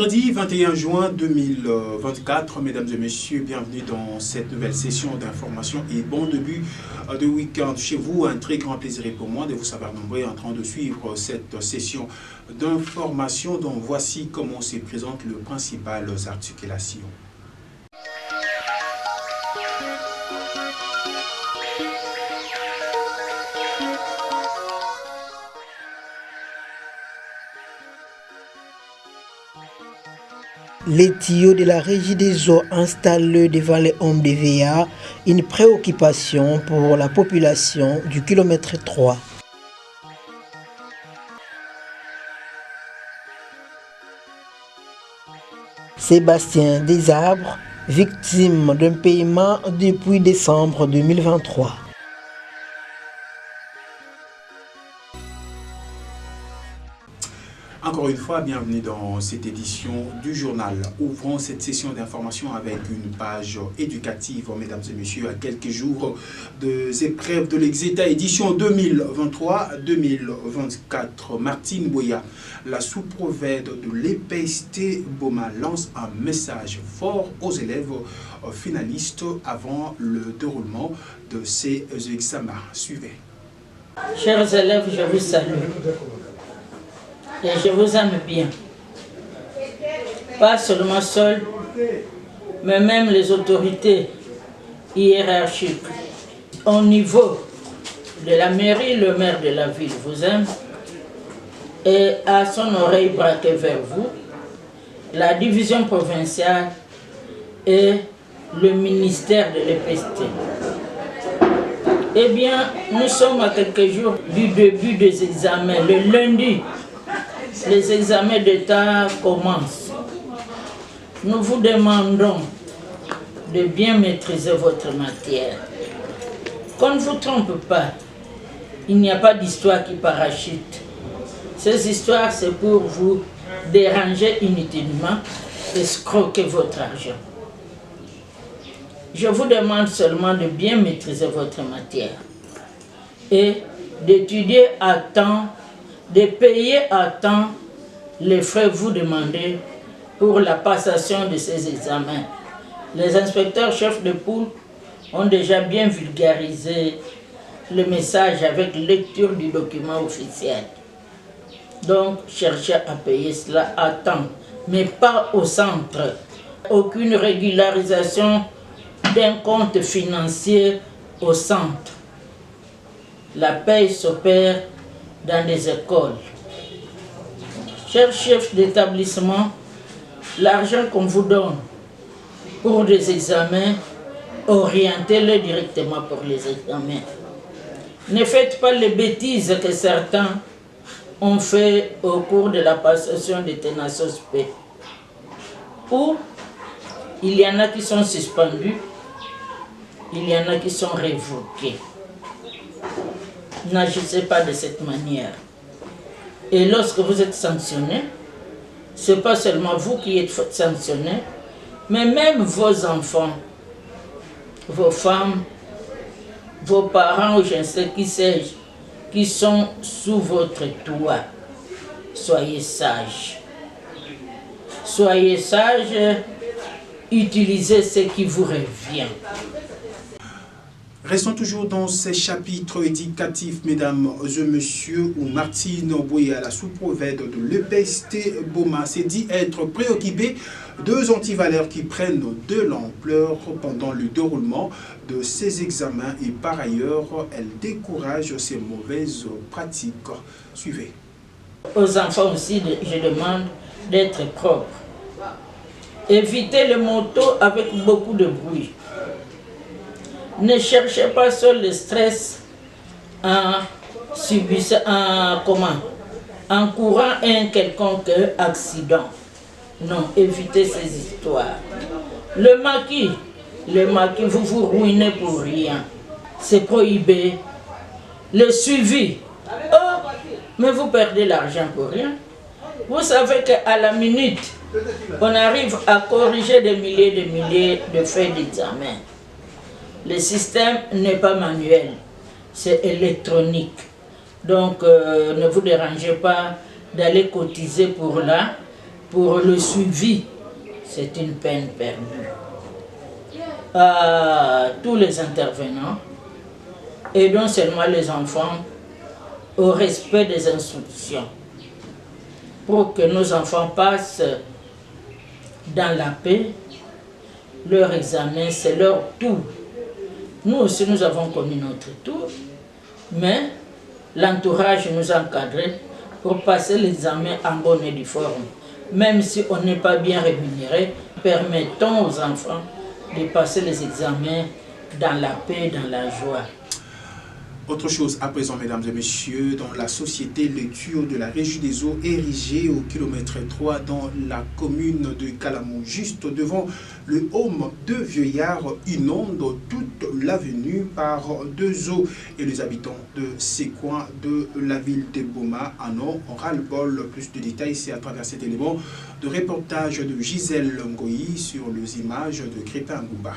Vendredi 21 juin 2024, mesdames et messieurs, bienvenue dans cette nouvelle session d'information et bon début de week-end chez vous. Un très grand plaisir pour moi de vous savoir nombreux en train de suivre cette session d'information dont voici comment se présentent les principales articulations. Les tuyaux de la Régie des eaux installés devant les hommes de VA, une préoccupation pour la population du kilomètre 3. Sébastien Desarbres, victime d'un paiement depuis décembre 2023. Encore une fois, bienvenue dans cette édition du journal. Ouvrons cette session d'information avec une page éducative, mesdames et messieurs, à quelques jours des épreuves de l'Exeta édition 2023-2024. Martine Boya, la sous-prophète de l'EPST Boma, lance un message fort aux élèves finalistes avant le déroulement de ces examens. Suivez. Chers élèves, je vous salue. Et je vous aime bien. Pas seulement seul, mais même les autorités hiérarchiques. Au niveau de la mairie, le maire de la ville vous aime. Et à son oreille braquée vers vous, la division provinciale et le ministère de l'EPST. Eh bien, nous sommes à quelques jours du début des examens. Le lundi, les examens d'État commencent. Nous vous demandons de bien maîtriser votre matière. Qu'on ne vous trompe pas, il n'y a pas d'histoire qui parachute. Ces histoires, c'est pour vous déranger inutilement et escroquer votre argent. Je vous demande seulement de bien maîtriser votre matière et d'étudier à temps, de payer à temps les frais vous demandez pour la passation de ces examens. Les inspecteurs chefs de poule ont déjà bien vulgarisé le message avec lecture du document officiel. Donc, cherchez à payer cela à temps, mais pas au centre. Aucune régularisation d'un compte financier au centre. La paie s'opère dans des écoles. Chers chefs d'établissement, l'argent qu'on vous donne pour des examens, orientez-le directement pour les examens. Ne faites pas les bêtises que certains ont fait au cours de la passation des Tenasos P. Où il y en a qui sont suspendus, il y en a qui sont révoqués. N'agissez pas de cette manière. Et lorsque vous êtes sanctionné, ce n'est pas seulement vous qui êtes sanctionné, mais même vos enfants, vos femmes, vos parents ou je ne sais qui sais-je, qui sont sous votre toit. Soyez sages. Soyez sages, utilisez ce qui vous revient. Restons toujours dans ces chapitres éducatifs, mesdames et messieurs, où Martine Boya, la sous-prophète de l'EPST Boma, s'est dit être préoccupée deux antivaleurs qui prennent de l'ampleur pendant le déroulement de ces examens et par ailleurs, elle décourage ces mauvaises pratiques. Suivez. Aux enfants aussi, je demande d'être propres. Évitez les motos avec beaucoup de bruit. Ne cherchez pas seul le stress en courant un quelconque accident. Non, évitez ces histoires. Le maquis, vous vous ruinez pour rien. C'est prohibé. Le suivi. Oh, mais vous perdez l'argent pour rien. Vous savez qu'à la minute, on arrive à corriger des milliers de faits d'examen. Le système n'est pas manuel, c'est électronique. Donc ne vous dérangez pas d'aller cotiser pour là pour le suivi, c'est une peine perdue. À tous les intervenants, et non seulement les enfants, au respect des instructions, pour que nos enfants passent dans la paix. Leur examen, c'est leur tour. Nous aussi, nous avons connu notre tour, mais l'entourage nous a encadrés pour passer l'examen en bonne et due forme. Même si on n'est pas bien rémunéré, permettons aux enfants de passer les examens dans la paix, dans la joie. Autre chose à présent, mesdames et messieurs, dans la société, le tuyau de la Régie des eaux érigé au kilomètre 3 dans la commune de Kalamou, juste devant le home de Vieillard, inonde toute l'avenue par deux eaux. Et les habitants de ces coins de la ville de Boma en ont ras-le-bol. Plus de détails, c'est à travers cet élément de reportage de Gisèle Ngoyi sur les images de Crépin Ngouba.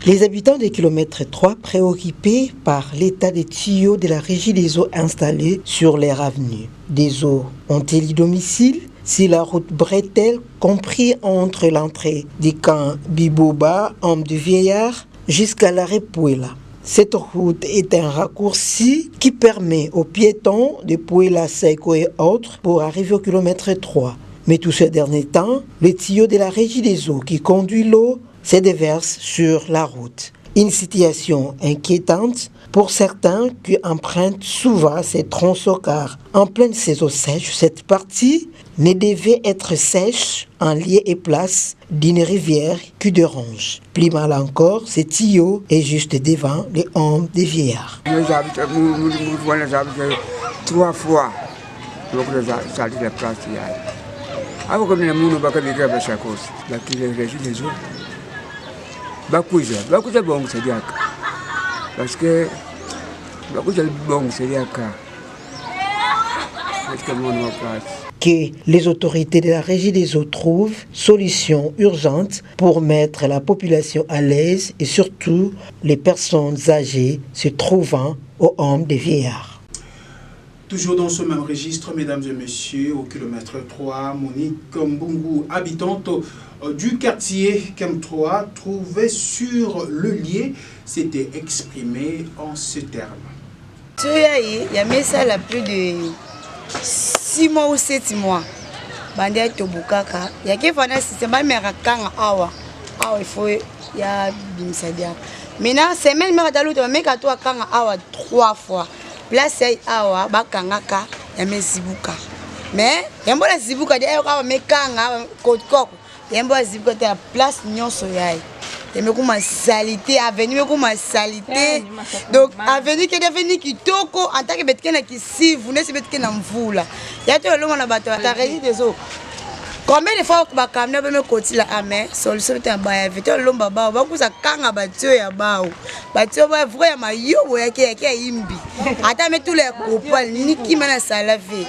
Les habitants des kilomètres 3 préoccupés par l'état des tuyaux de la Régie des eaux installés sur leur avenue. Des eaux ont-ils domicile si la route Bretel, compris entre l'entrée du camp Biboba, homme de Vieillard, jusqu'à l'arrêt Pouela. Cette route est un raccourci qui permet aux piétons de Pouela, Seiko et autres pour arriver au kilomètre 3. Mais tout ce dernier temps, le tuyau de la Régie des eaux qui conduit l'eau se déverse sur la route. Une situation inquiétante pour certains qui empruntent souvent ces tronçons car en pleine saison sèche, cette partie ne devait être sèche en lieu et place d'une rivière qui dérange. Plus mal encore, ce tuyau est juste devant les hommes des Vieillards. Nous habitons 3 fois donc ça dit la place hier. Avant que nous nous battions avec chaque chose, la Régie des eaux. Bakuja bon c'est dire parce que Bakuja bon c'est dire que les autorités de la Régie des eaux trouvent solution urgente pour mettre la population à l'aise et surtout les personnes âgées se trouvant au home des Vieillards. Toujours dans ce même registre, mesdames et messieurs, au kilomètre 3, Monique Mbungu, habitante du quartier Kem3, trouvée sur le lieu, s'était exprimée en ces termes. Il y a mis ça là plus de 6 mois ou 7 mois. Bandé Tobukaka. Il y a qui fana système mais rakanga awa. Awa il faut ya bimsadia. Maintenant c'est même merdalo to meka to kanga awa 3 fois. Place awa bakangaka ya mezibuka. Mais yambo la zibuka de awa mekanga kokoko. Yambo la zibuka te la place nyonso yai. Yambo kuma salité avenue kuma salité. Donc avenue qui est devenue kitoko en tant que betkena ki si vous ne se betkena mvula. Ya to lo mona bato ta Régie des eaux. Combien de fois ba kamna be me koti la amen solution te ba ya vito lomba ba ba kuza kanga batio ya bao. Batio ba vrai ma yo ya ke imbi. Ata me tous les couples ni ki mana salave.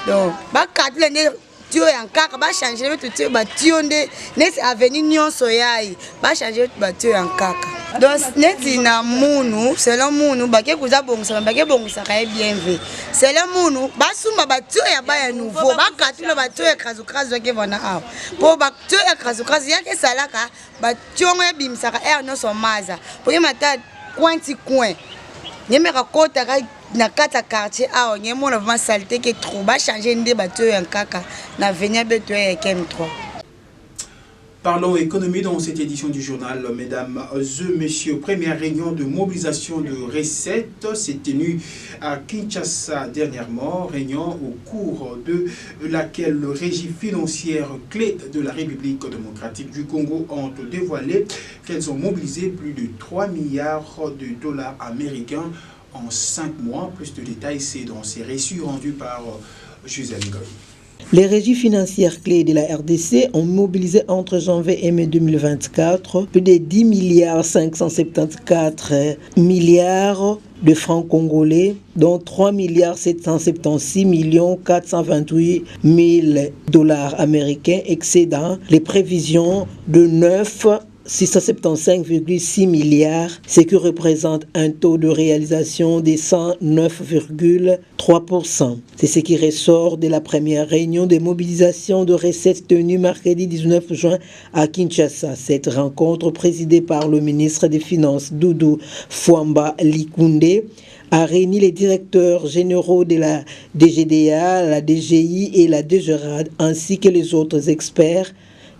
Donc ba katle ne tio ya nkaka ba changer me tout ba tio nde ne avenue nyonso yai ba changer ba tio ya nkaka. Donc neti na munu selon munu ba ke kuza bongisa ba ke bongisa ka bien vu. Selon munu ba suma ba tio ya ba ya nouveau ba katule ba tio ya krazo ke vona a. Po ba tio ya krazo ya ke salaka ba tio ya bimsa ka no so maza. Po ye mata cointi coin. Nyemeka kota ka na kata quartier a nyemona vraiment saleté que trop ba changer ndé ba tio ya nkaka na venir beto ya Kem3. Parlons économie dans cette édition du journal, mesdames et messieurs. Première réunion de mobilisation de recettes s'est tenue à Kinshasa dernièrement, réunion au cours de laquelle le régime financier clé de la République démocratique du Congo ont dévoilé qu'elles ont mobilisé plus de 3 milliards de dollars américains en 5 mois. Plus de détails, c'est dans ces récits rendus par Gisèle Ngoyi. Les régies financières clés de la RDC ont mobilisé entre janvier et mai 2024 plus de 10 milliards 574 milliards de francs congolais, dont 3 milliards 776 millions 428 000 dollars américains, excédant les prévisions de 9 675,6 milliards, ce qui représente un taux de réalisation de 109,3%. C'est ce qui ressort de la première réunion de mobilisation de recettes tenue mercredi 19 juin à Kinshasa. Cette rencontre, présidée par le ministre des Finances Doudou Fwamba Likunde, a réuni les directeurs généraux de la DGDA, la DGI et la DGRAD, ainsi que les autres experts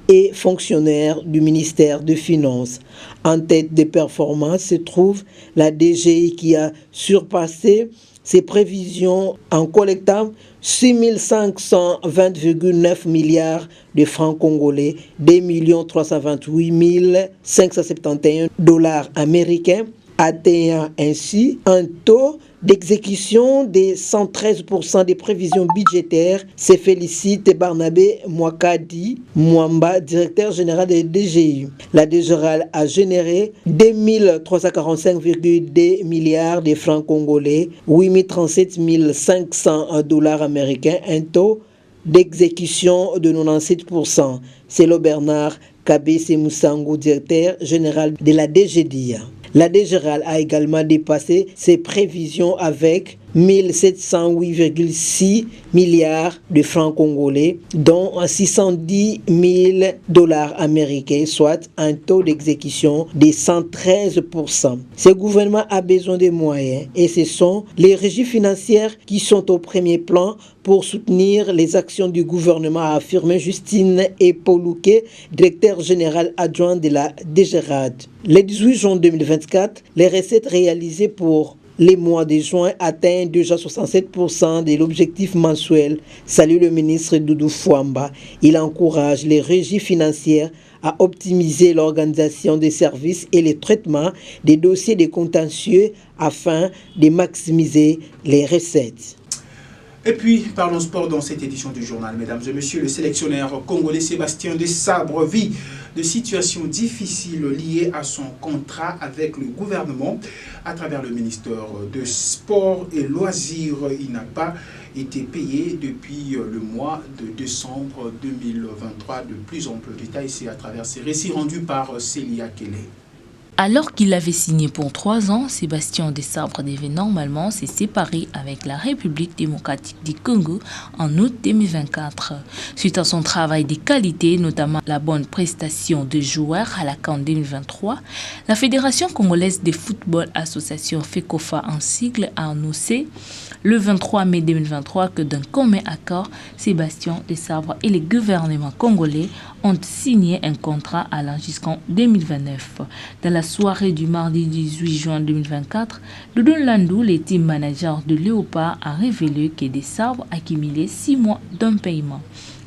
et fonctionnaires du ministère des Finances. En tête des performances se trouve la DGI qui a surpassé ses prévisions en collectant 6 520,9 milliards de francs congolais, 2 328 571 dollars américains, atteignant ainsi un taux d'exécution de 113% des prévisions budgétaires, se félicite Barnabé Mwakadi Mwamba, directeur général de DGI. La DGRAL a généré 2 345,2 milliards de francs congolais, 8 37 500 dollars américains, un taux d'exécution de 97%. C'est le Bernard Kabese Moussango, directeur général de la DGDIA. La DGRAL a également dépassé ses prévisions avec 1708,6 milliards de francs congolais, dont 610 000 dollars américains, soit un taux d'exécution de 113%. Ce gouvernement a besoin de moyens et ce sont les régies financières qui sont au premier plan pour soutenir les actions du gouvernement, a affirmé Justine Epoluke, directeur général adjoint de la DGRAD. Le 18 juin 2024, les recettes réalisées pour les mois de juin atteignent déjà 67% de l'objectif mensuel. Salue le ministre Doudou Fwamba. Il encourage les régies financières à optimiser l'organisation des services et le traitement des dossiers de contentieux afin de maximiser les recettes. Et puis, parlons sport dans cette édition du journal. Mesdames et messieurs, le sélectionneur congolais Sébastien Desabre vit de situations difficiles liées à son contrat avec le gouvernement. À travers le ministère de Sport et Loisirs, il n'a pas été payé depuis le mois de décembre 2023. De plus amples détails, c'est à travers ces récits rendus par Célia Kelly. Alors qu'il avait signé pour 3 ans, Sébastien Desabre devait normalement se séparer avec la République démocratique du Congo en août 2024. Suite à son travail de qualité, notamment la bonne prestation de joueurs à la CAN 2023, la Fédération congolaise de football association FECOFA en sigle a annoncé le 23 mai 2023 que d'un commun accord, Sébastien Desabre et le gouvernement congolais ont signé un contrat allant jusqu'en 2029. Dans la soirée du mardi 18 juin 2024, Doudou Landou, le team manager de Léopard, a révélé que Desabre accumulait 6 mois d'un paiement.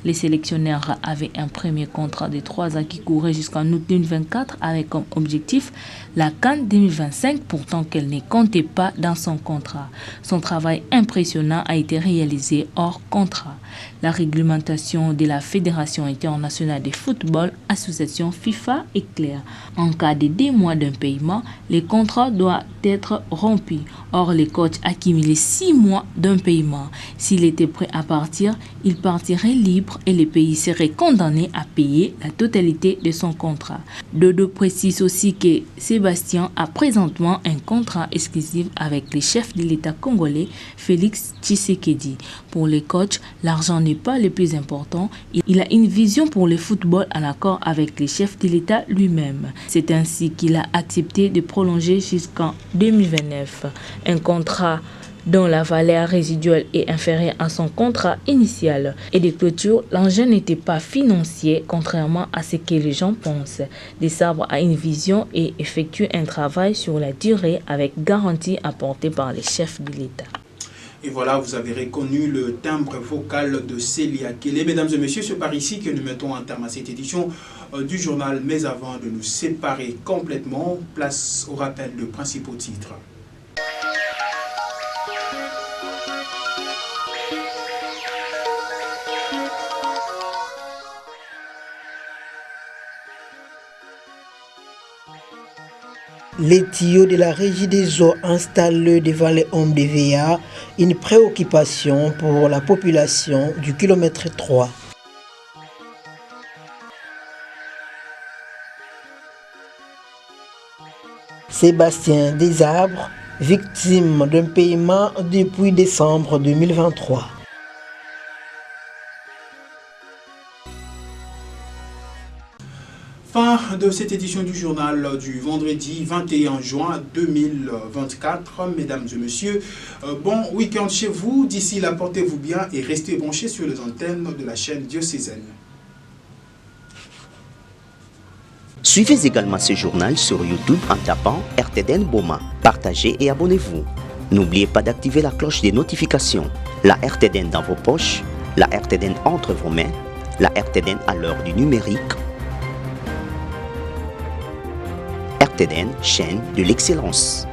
Les sélectionneurs avaient un premier contrat de 3 ans qui courait jusqu'en août 2024 avec comme objectif la CAN 2025, pourtant qu'elle ne comptait pas dans son contrat. Son travail impressionnant a été réalisé hors contrat. La réglementation de la Fédération internationale de football, association FIFA, est claire. En cas de 2 mois d'impayement, le contrat doit être rompu. Or, le coach a accumulé 6 mois d'un paiement. S'il était prêt à partir, il partirait libre et le pays serait condamné à payer la totalité de son contrat. Dodo précise aussi que Sébastien a présentement un contrat exclusif avec le chef de l'État congolais, Félix Tshisekedi. Pour le coach, l'argent n'est pas le plus important. Il a une vision pour le football en accord avec le chef de l'État lui-même. C'est ainsi qu'il a accepté de prolonger jusqu'en 2029. Un contrat dont la valeur résiduelle est inférieure à son contrat initial. Et de clôture, l'enjeu n'était pas financier, contrairement à ce que les gens pensent. Desabre a une vision et effectue un travail sur la durée avec garantie apportée par les chefs de l'État. Et voilà, vous avez reconnu le timbre vocal de Célia Kelly. Mesdames et messieurs, c'est par ici que nous mettons un terme à cette édition du journal. Mais avant de nous séparer complètement, place au rappel de principaux titres. Les tuyaux de la régie des eaux installés devant les hommes de VA, une préoccupation pour la population du kilomètre 3. Sébastien Desarbres, victime d'un paiement depuis décembre 2023. Fin de cette édition du journal du vendredi 21 juin 2024. Mesdames et messieurs, bon week-end chez vous. D'ici là, portez-vous bien et restez branchés sur les antennes de la chaîne diocésaine. Suivez également ce journal sur YouTube en tapant RTDN Boma. Partagez et abonnez-vous. N'oubliez pas d'activer la cloche des notifications. La RTDN dans vos poches, la RTDN entre vos mains, la RTDN à l'heure du numérique. RTDN, chaîne de l'excellence.